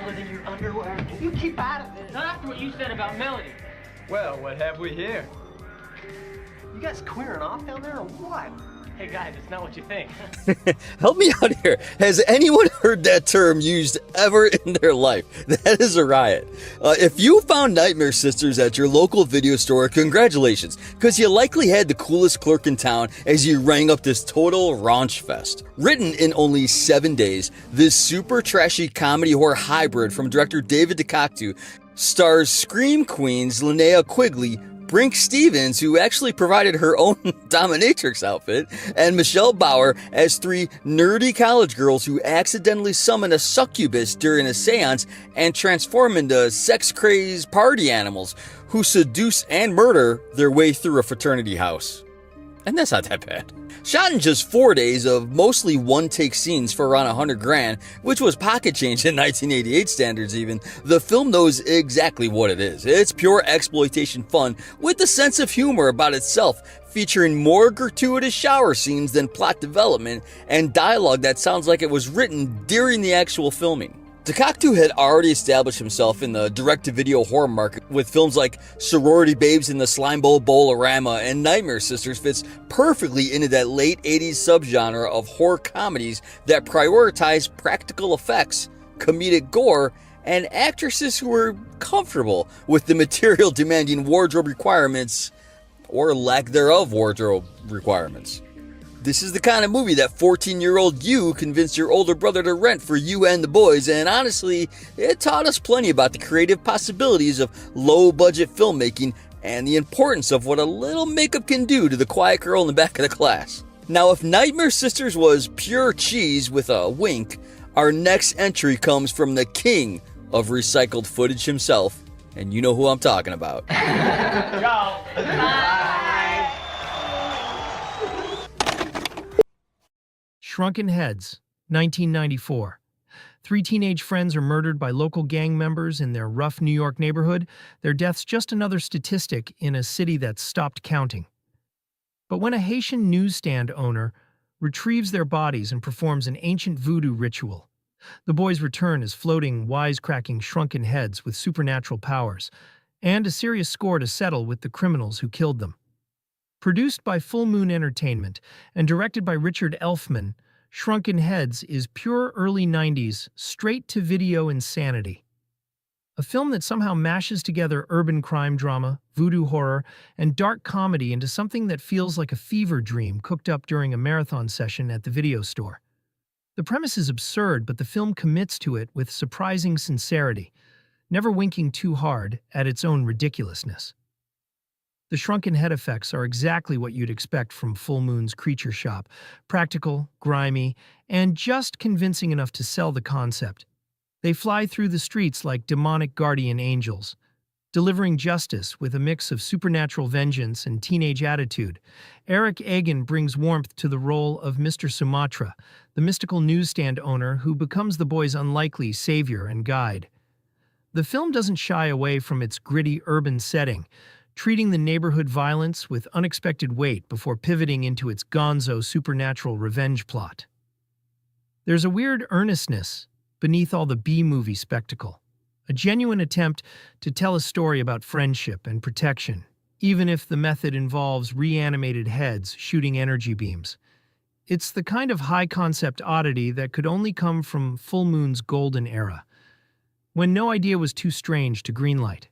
cooler than your underwear. You keep out of this. Not after what you said about Melody. Well, what have we here? You guys queering off down there or what? Hey guys, it's not what you think. Help me out here. Has anyone heard that term used ever in their life? That is a riot. If you found Nightmare Sisters at your local video store, congratulations, because you likely had the coolest clerk in town as you rang up this total raunch fest. Written in only 7 days, this super trashy comedy horror hybrid from director David DeCocteau stars Scream Queens Linnea Quigley, Brink Stevens, who actually provided her own dominatrix outfit, and Michelle Bauer as three nerdy college girls who accidentally summon a succubus during a seance and transform into sex-crazed party animals who seduce and murder their way through a fraternity house. And that's not that bad. Shot in just 4 days of mostly one-take scenes for around $100,000, which was pocket change in 1988 standards even, the film knows exactly what it is. It's pure exploitation fun with a sense of humor about itself, featuring more gratuitous shower scenes than plot development and dialogue that sounds like it was written during the actual filming. DeCocteau had already established himself in the direct-to-video horror market with films like Sorority Babes in the Slime Bowl Bowl-orama, and Nightmare Sisters fits perfectly into that late 80s subgenre of horror comedies that prioritize practical effects, comedic gore, and actresses who were comfortable with the material demanding wardrobe requirements, or lack thereof wardrobe requirements. This is the kind of movie that 14-year-old you convinced your older brother to rent for you and the boys, and honestly, it taught us plenty about the creative possibilities of low-budget filmmaking and the importance of what a little makeup can do to the quiet girl in the back of the class. Now, if Nightmare Sisters was pure cheese with a wink, our next entry comes from the king of recycled footage himself, and you know who I'm talking about. Go. Shrunken Heads, 1994. Three teenage friends are murdered by local gang members in their rough New York neighborhood, their deaths just another statistic in a city that's stopped counting. But when a Haitian newsstand owner retrieves their bodies and performs an ancient voodoo ritual, the boys return as floating, wisecracking shrunken heads with supernatural powers, and a serious score to settle with the criminals who killed them. Produced by Full Moon Entertainment and directed by Richard Elfman, Shrunken Heads is pure early 90s, straight-to-video insanity. A film that somehow mashes together urban crime drama, voodoo horror, and dark comedy into something that feels like a fever dream cooked up during a marathon session at the video store. The premise is absurd, but the film commits to it with surprising sincerity, never winking too hard at its own ridiculousness. The shrunken head effects are exactly what you'd expect from Full Moon's Creature Shop, practical, grimy, and just convincing enough to sell the concept. They fly through the streets like demonic guardian angels, delivering justice with a mix of supernatural vengeance and teenage attitude. Eric Egan brings warmth to the role of Mr. Sumatra, the mystical newsstand owner who becomes the boys' unlikely savior and guide. The film doesn't shy away from its gritty urban setting, treating the neighborhood violence with unexpected weight before pivoting into its gonzo supernatural revenge plot. There's a weird earnestness beneath all the B-movie spectacle, a genuine attempt to tell a story about friendship and protection, even if the method involves reanimated heads shooting energy beams. It's the kind of high-concept oddity that could only come from Full Moon's golden era, when no idea was too strange to greenlight.